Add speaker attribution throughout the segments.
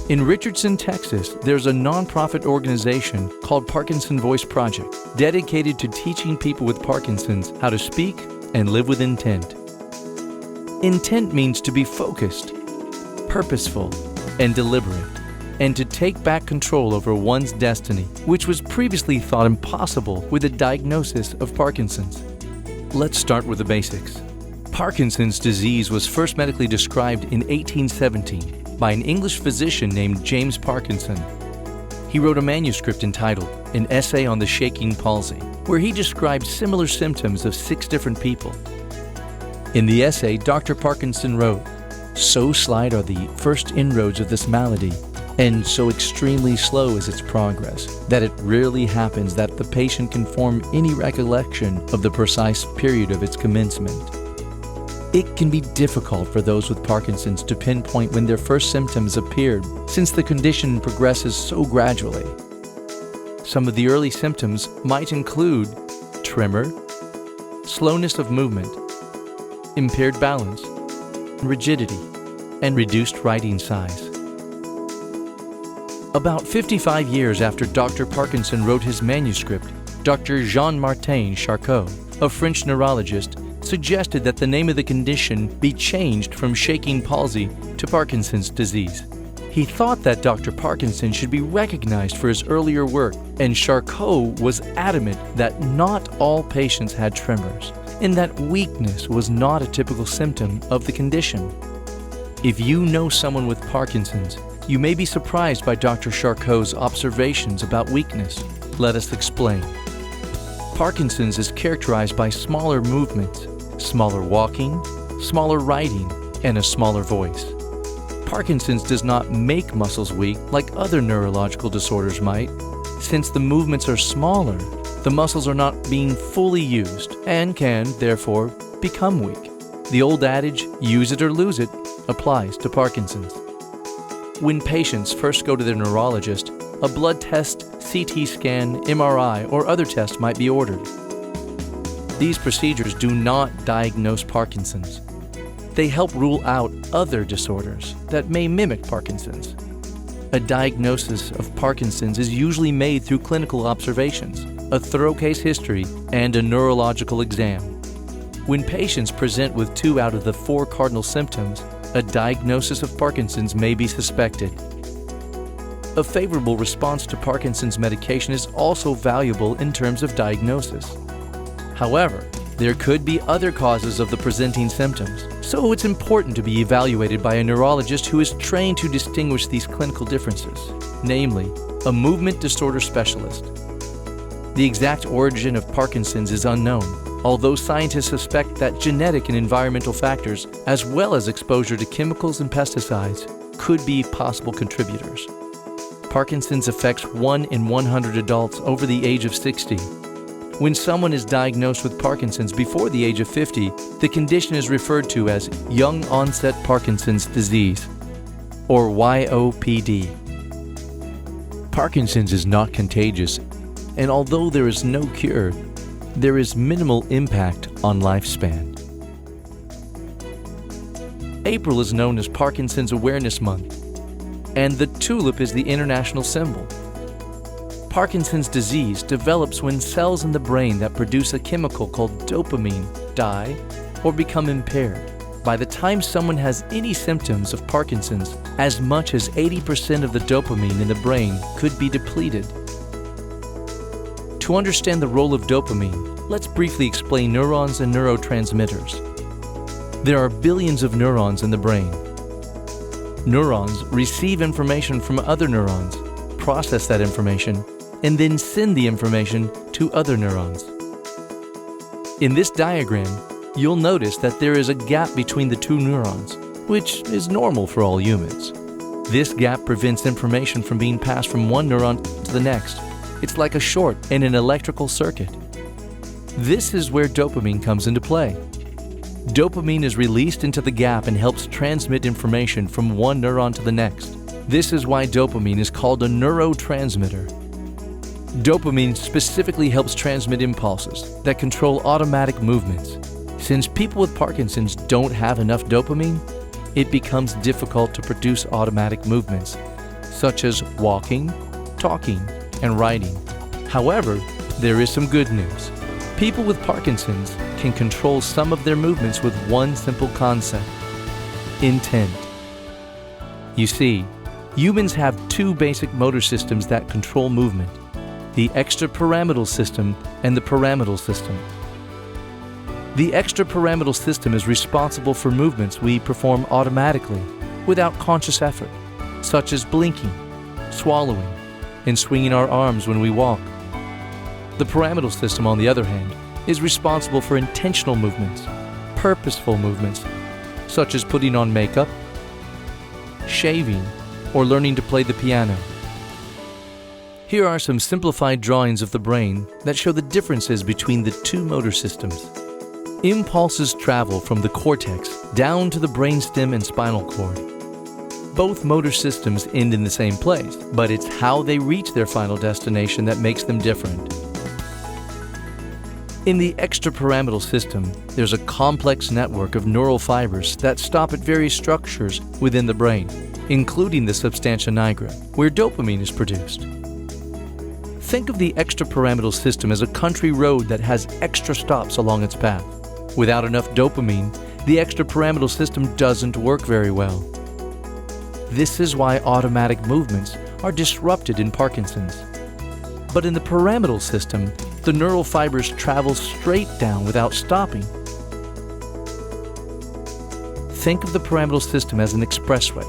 Speaker 1: In Richardson, Texas, there's a nonprofit organization called Parkinson Voice Project, dedicated to teaching people with Parkinson's how to speak and live with intent. Intent means to be focused, purposeful, and deliberate, and to take back control over one's destiny, which was previously thought impossible with a diagnosis of Parkinson's. Let's start with the basics. Parkinson's disease was first medically described in 1817 by an English physician named James Parkinson. He wrote a manuscript entitled An Essay on the Shaking Palsy, where he described similar symptoms of 6 different people. In the essay, Dr. Parkinson wrote, "So slight are the first inroads of this malady, and so extremely slow is its progress, that it rarely happens that the patient can form any recollection of the precise period of its commencement. It can be difficult for those with Parkinson's to pinpoint when their first symptoms appeared, since the condition progresses so gradually. Some of the early symptoms might include tremor, slowness of movement, impaired balance, rigidity, and reduced writing size." About 55 years after Dr. Parkinson wrote his manuscript, Dr. Jean-Martin Charcot, a French neurologist, suggested that the name of the condition be changed from shaking palsy to Parkinson's disease. He thought that Dr. Parkinson should be recognized for his earlier work, and Charcot was adamant that not all patients had tremors, and that weakness was not a typical symptom of the condition. If you know someone with Parkinson's, you may be surprised by Dr. Charcot's observations about weakness. Let us explain. Parkinson's is characterized by smaller movements, smaller walking, smaller writing, and a smaller voice. Parkinson's does not make muscles weak like other neurological disorders might. Since the movements are smaller, the muscles are not being fully used and can, therefore, become weak. The old adage, use it or lose it, applies to Parkinson's. When patients first go to their neurologist, a blood test, CT scan, MRI, or other test might be ordered. These procedures do not diagnose Parkinson's. They help rule out other disorders that may mimic Parkinson's. A diagnosis of Parkinson's is usually made through clinical observations, a thorough case history, and a neurological exam. When patients present with 2 out of the 4 cardinal symptoms, a diagnosis of Parkinson's may be suspected. A favorable response to Parkinson's medication is also valuable in terms of diagnosis. However, there could be other causes of the presenting symptoms, so it's important to be evaluated by a neurologist who is trained to distinguish these clinical differences, namely, a movement disorder specialist. The exact origin of Parkinson's is unknown, although scientists suspect that genetic and environmental factors, as well as exposure to chemicals and pesticides, could be possible contributors. Parkinson's affects 1 in 100 adults over the age of 60. When someone is diagnosed with Parkinson's before the age of 50, the condition is referred to as Young Onset Parkinson's Disease, or YOPD. Parkinson's is not contagious, and although there is no cure, there is minimal impact on lifespan. April is known as Parkinson's Awareness Month, and the tulip is the international symbol. Parkinson's disease develops when cells in the brain that produce a chemical called dopamine die or become impaired. By the time someone has any symptoms of Parkinson's, as much as 80% of the dopamine in the brain could be depleted. To understand the role of dopamine, let's briefly explain neurons and neurotransmitters. There are billions of neurons in the brain. Neurons receive information from other neurons, process that information, and then send the information to other neurons. In this diagram, you'll notice that there is a gap between the 2 neurons, which is normal for all humans. This gap prevents information from being passed from one neuron to the next. It's like a short in an electrical circuit. This is where dopamine comes into play. Dopamine is released into the gap and helps transmit information from one neuron to the next. This is why dopamine is called a neurotransmitter. Dopamine specifically helps transmit impulses that control automatic movements. Since people with Parkinson's don't have enough dopamine, it becomes difficult to produce automatic movements, such as walking, talking, and writing. However, there is some good news. People with Parkinson's can control some of their movements with one simple concept: intent. You see, humans have two basic motor systems that control movement: the extrapyramidal system and the pyramidal system. The extrapyramidal system is responsible for movements we perform automatically without conscious effort, such as blinking, swallowing, and swinging our arms when we walk. The pyramidal system, on the other hand, is responsible for intentional movements, purposeful movements, such as putting on makeup, shaving, or learning to play the piano. Here are some simplified drawings of the brain that show the differences between the two motor systems. Impulses travel from the cortex down to the brainstem and spinal cord. Both motor systems end in the same place, but it's how they reach their final destination that makes them different. In the extrapyramidal system, there's a complex network of neural fibers that stop at various structures within the brain, including the substantia nigra, where dopamine is produced. Think of the extrapyramidal system as a country road that has extra stops along its path. Without enough dopamine, the extrapyramidal system doesn't work very well. This is why automatic movements are disrupted in Parkinson's. But in the pyramidal system, the neural fibers travel straight down without stopping. Think of the pyramidal system as an expressway.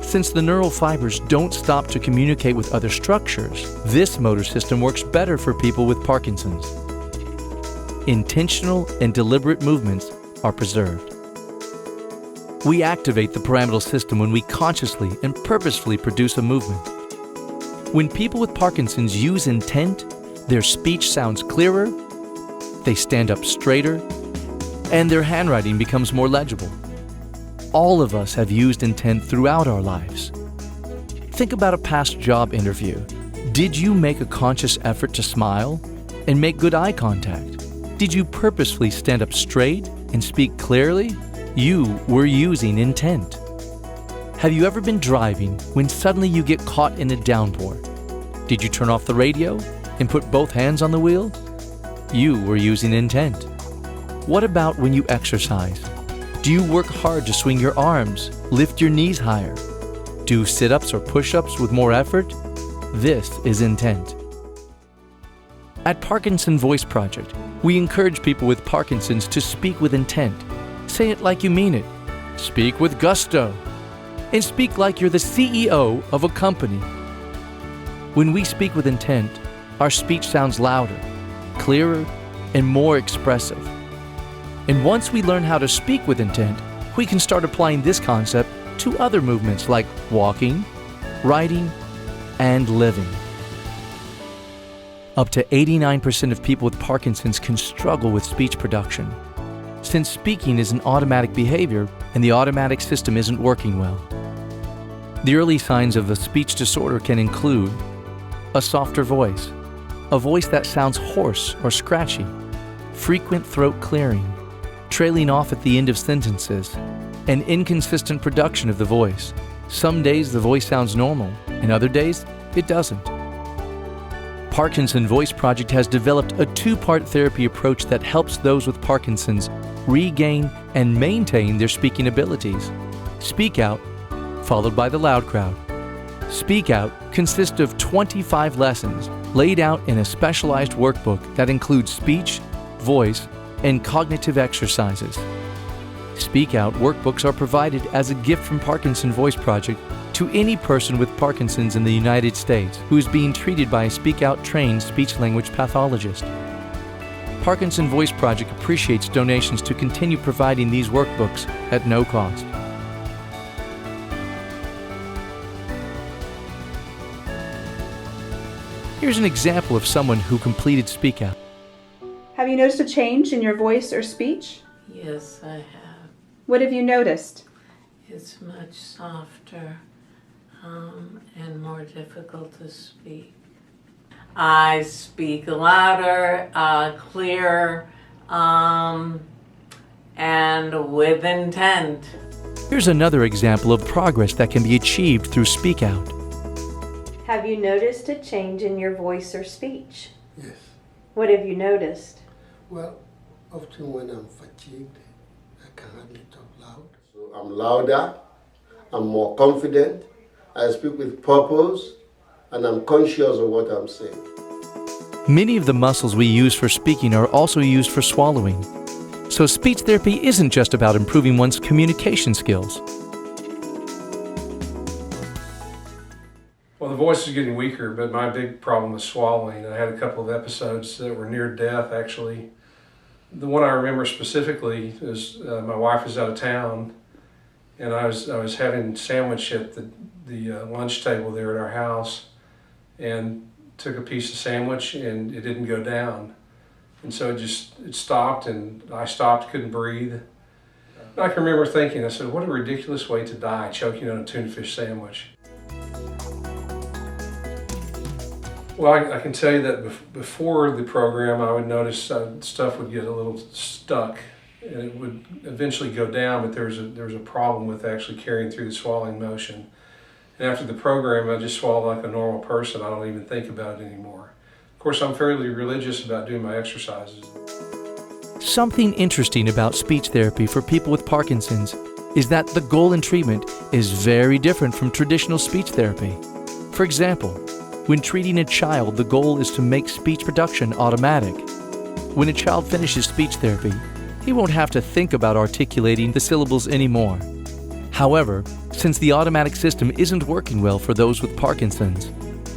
Speaker 1: Since the neural fibers don't stop to communicate with other structures, this motor system works better for people with Parkinson's. Intentional and deliberate movements are preserved. We activate the pyramidal system when we consciously and purposefully produce a movement. When people with Parkinson's use intent, their speech sounds clearer, they stand up straighter, and their handwriting becomes more legible. All of us have used intent throughout our lives. Think about a past job interview. Did you make a conscious effort to smile and make good eye contact? Did you purposefully stand up straight and speak clearly? You were using intent. Have you ever been driving when suddenly you get caught in a downpour? Did you turn off the radio and put both hands on the wheel? You were using intent. What about when you exercise? Do you work hard to swing your arms, lift your knees higher? Do sit-ups or push-ups with more effort? This is intent. At Parkinson Voice Project, we encourage people with Parkinson's to speak with intent. Say it like you mean it. Speak with gusto. And speak like you're the CEO of a company. When we speak with intent, our speech sounds louder, clearer, and more expressive. And once we learn how to speak with intent, we can start applying this concept to other movements like walking, writing, and living. Up to 89% of people with Parkinson's can struggle with speech production. Since speaking is an automatic behavior and the automatic system isn't working well. The early signs of a speech disorder can include a softer voice, a voice that sounds hoarse or scratchy, frequent throat clearing, trailing off at the end of sentences, and inconsistent production of the voice. Some days the voice sounds normal, and other days it doesn't. Parkinson Voice Project has developed a two-part therapy approach that helps those with Parkinson's regain and maintain their speaking abilities. Speak Out, followed by the Loud Crowd. Speak Out consists of 25 lessons laid out in a specialized workbook that includes speech, voice, and cognitive exercises. Speak Out workbooks are provided as a gift from Parkinson Voice Project to any person with Parkinson's in the United States who is being treated by a Speak Out trained speech-language pathologist. Parkinson Voice Project appreciates donations to continue providing these workbooks at no cost. Here's an example of someone who completed Speak Out.
Speaker 2: Have you noticed a change in your voice or speech?
Speaker 3: Yes, I have.
Speaker 2: What have you noticed?
Speaker 3: It's much softer and more difficult to speak. I speak louder, clearer, and with intent.
Speaker 1: Here's another example of progress that can be achieved through Speak Out.
Speaker 4: Have you noticed a change in your voice or speech?
Speaker 5: Yes.
Speaker 4: What have you noticed?
Speaker 5: Well, often when I'm fatigued, I can hardly talk loud. So I'm louder, I'm more confident, I speak with purpose, and I'm conscious of what I'm saying.
Speaker 1: Many of the muscles we use for speaking are also used for swallowing. So speech therapy isn't just about improving one's communication skills.
Speaker 6: Well, the voice is getting weaker, but my big problem was swallowing. I had a couple of episodes that were near death, actually. The one I remember specifically is my wife was out of town, and I was having sandwich at the lunch table there at our house, and took a piece of sandwich, and it didn't go down. And so it stopped, and I stopped, couldn't breathe. I can remember thinking, I said, what a ridiculous way to die, choking on a tuna fish sandwich. Well, I can tell you that before the program, I would notice stuff would get a little stuck, and it would eventually go down, but there was a problem with actually carrying through the swallowing motion. And after the program, I just swallow like a normal person. I don't even think about it anymore. Of course, I'm fairly religious about doing my exercises.
Speaker 1: Something interesting about speech therapy for people with Parkinson's is that the goal in treatment is very different from traditional speech therapy. For example, when treating a child, the goal is to make speech production automatic. When a child finishes speech therapy, he won't have to think about articulating the syllables anymore. However, since the automatic system isn't working well for those with Parkinson's,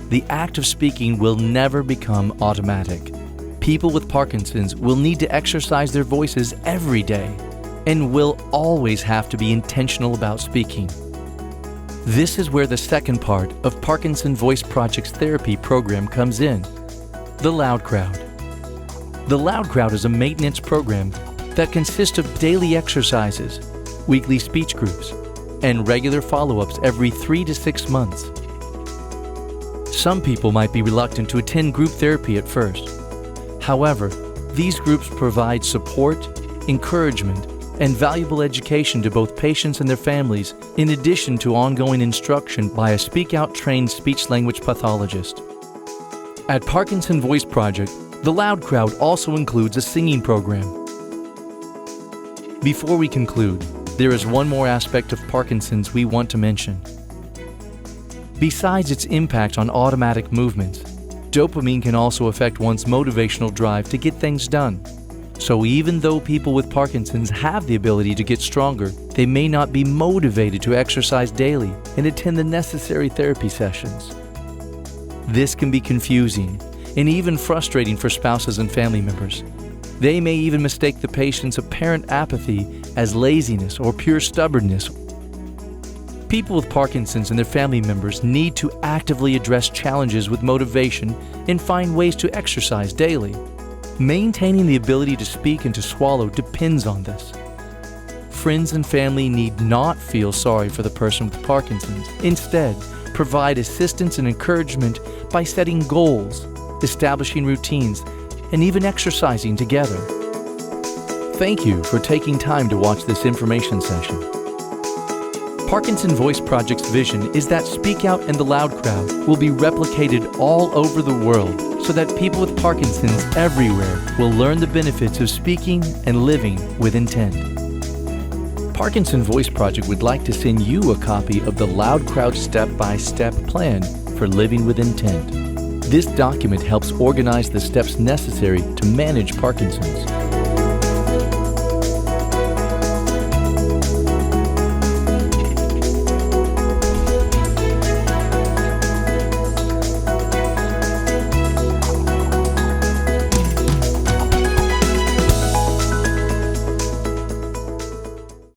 Speaker 1: the act of speaking will never become automatic. People with Parkinson's will need to exercise their voices every day and will always have to be intentional about speaking. This is where the second part of Parkinson Voice Project's therapy program comes in, the Loud Crowd. The Loud Crowd is a maintenance program that consists of daily exercises, weekly speech groups, and regular follow-ups every 3 to 6 months. Some people might be reluctant to attend group therapy at first. However, these groups provide support, encouragement, and valuable education to both patients and their families, in addition to ongoing instruction by a Speak Out trained speech-language pathologist. At Parkinson Voice Project, the Loud Crowd also includes a singing program. Before we conclude, there is one more aspect of Parkinson's we want to mention. Besides its impact on automatic movements, dopamine can also affect one's motivational drive to get things done. So even though people with Parkinson's have the ability to get stronger, they may not be motivated to exercise daily and attend the necessary therapy sessions. This can be confusing and even frustrating for spouses and family members. They may even mistake the patient's apparent apathy as laziness or pure stubbornness. People with Parkinson's and their family members need to actively address challenges with motivation and find ways to exercise daily. Maintaining the ability to speak and to swallow depends on this. Friends and family need not feel sorry for the person with Parkinson's. Instead, provide assistance and encouragement by setting goals, establishing routines, and even exercising together. Thank you for taking time to watch this information session. Parkinson Voice Project's vision is that Speak Out and the Loud Crowd will be replicated all over the world so that people with Parkinson's everywhere will learn the benefits of speaking and living with intent. Parkinson Voice Project would like to send you a copy of the Loud Crowd step-by-step plan for living with intent. This document helps organize the steps necessary to manage Parkinson's.